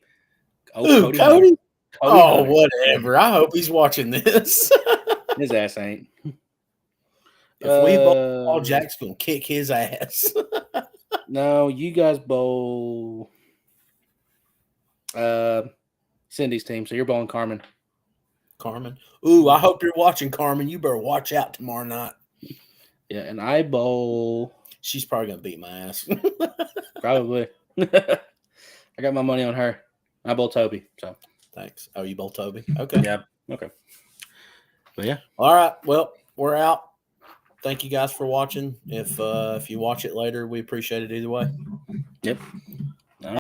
Oh, Cody? Oh, whatever. I hope he's watching this. His ass ain't. If we bowl, Jack's gonna kick his ass. No, you guys bowl Cindy's team, so you're bowling Carmen. Ooh, I hope you're watching, Carmen. You better watch out tomorrow night. Yeah, and I bowl. She's probably gonna beat my ass. Probably. I got my money on her. I bowl Toby. So thanks. Oh, you bowl Toby? Okay. Yeah. Okay. But yeah. All right. Well, we're out. Thank you guys for watching. If you watch it later, we appreciate it either way. Yep.